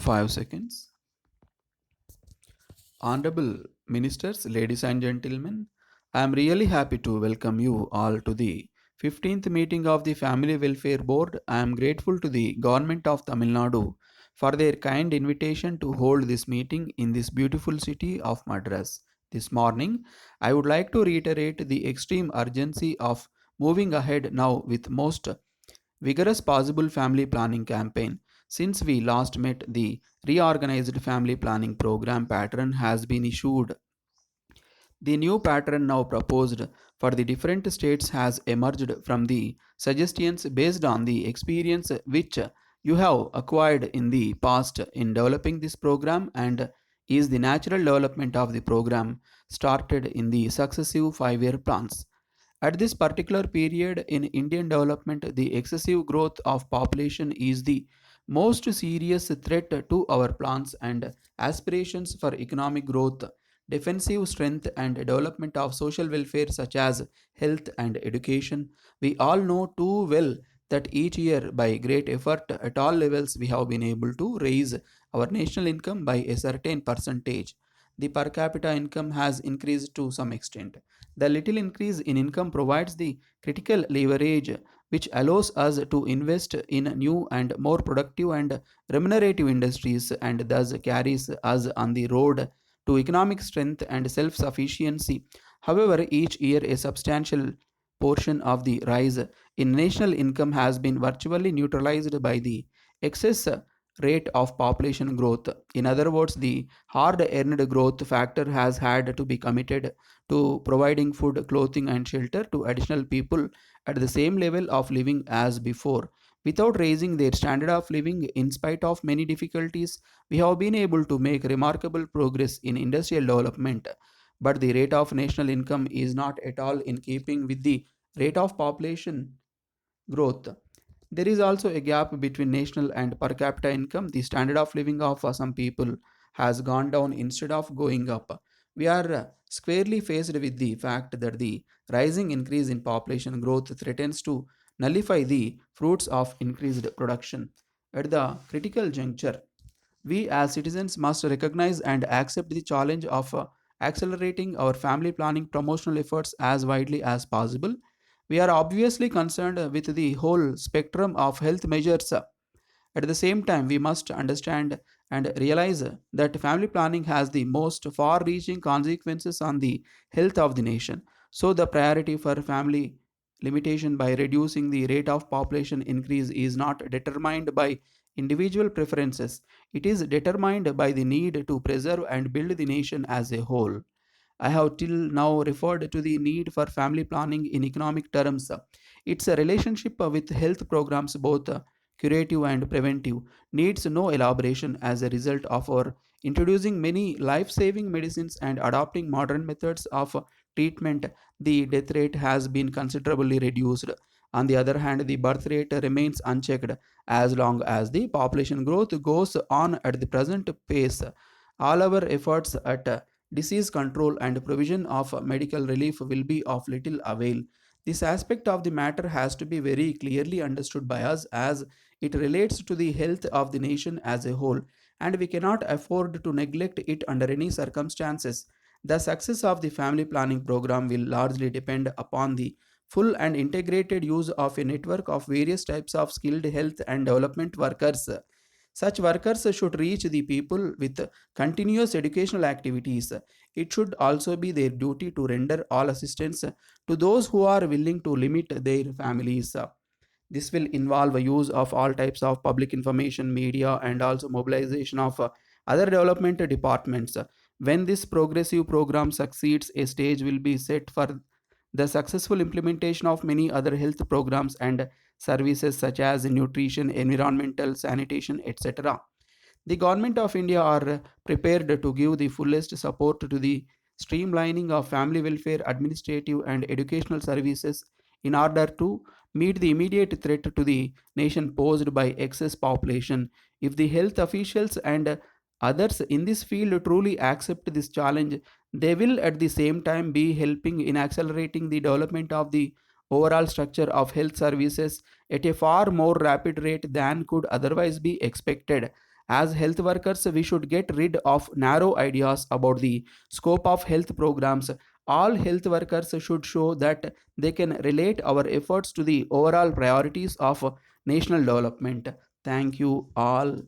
5 seconds. Honorable Ministers, ladies and gentlemen, I am really happy to welcome you all to the 15th meeting of the Family Welfare Board. I am grateful to the Government of Tamil Nadu for their kind invitation to hold this meeting in this beautiful city of Madras. This morning, I would like to reiterate the extreme urgency of moving ahead now with most vigorous possible family planning campaign. Since we last met, the reorganized family planning program pattern has been issued. The new pattern now proposed for the different states has emerged from the suggestions based on the experience which you have acquired in the past in developing this program and is the natural development of the program started in the successive 5-year plans. At this particular period in Indian development, the excessive growth of population is the most serious threat to our plans and aspirations for economic growth, defensive strength, and development of social welfare such as health and education. We all know too well that each year, by great effort at all levels, we have been able to raise our national income by a certain percentage. The per capita income has increased to some extent. The little increase in income provides the critical leverage which allows us to invest in new and more productive and remunerative industries and thus carries us on the road to economic strength and self sufficiency. However, each year a substantial portion of the rise in national income has been virtually neutralized by the excess rate of population growth. In other words, the hard earned growth factor has had to be committed to providing food, clothing, and shelter to additional people at the same level of living as before. Without raising their standard of living, in spite of many difficulties, we have been able to make remarkable progress in industrial development. But the rate of national income is not at all in keeping with the rate of population growth. There is also a gap between national and per capita income. The standard of living of some people has gone down instead of going up. We are squarely faced with the fact that the rising increase in population growth threatens to nullify the fruits of increased production. At the critical juncture, we as citizens must recognize and accept the challenge of accelerating our family planning promotional efforts as widely as possible. We are obviously concerned with the whole spectrum of health measures. At the same time, we must understand and realize that family planning has the most far reaching consequences on the health of the nation. So, the priority for family limitation by reducing the rate of population increase is not determined by individual preferences, it is determined by the need to preserve and build the nation as a whole. I have till now referred to the need for family planning in economic terms. It's a relationship with health programs, both curative and preventive, needs no elaboration as a result of our introducing many life saving medicines and adopting modern methods of treatment. The death rate has been considerably reduced. On the other hand, the birth rate remains unchecked as long as the population growth goes on at the present pace. All our efforts at disease control and provision of medical relief will be of little avail. This aspect of the matter has to be very clearly understood by us as it relates to the health of the nation as a whole, and we cannot afford to neglect it under any circumstances. The success of the family planning program will largely depend upon the full and integrated use of a network of various types of skilled health and development workers. Such workers should reach the people with continuous educational activities. It should also be their duty to render all assistance to those who are willing to limit their families. This will involve a use of all types of public information, media, and also mobilization of other development departments. When this progressive program succeeds, a stage will be set for the successful implementation of many other health programs and services such as nutrition, environmental, sanitation, etc. The government of India are prepared to give the fullest support to the streamlining of family welfare, administrative and educational services in order to meet the immediate threat to the nation posed by excess population. If the health officials and others in this field truly accept this challenge, they will at the same time be helping in accelerating the development of the overall structure of health services at a far more rapid rate than could otherwise be expected. As health workers, we should get rid of narrow ideas about the scope of health programs. All health workers should show that they can relate our efforts to the overall priorities of national development. Thank you all.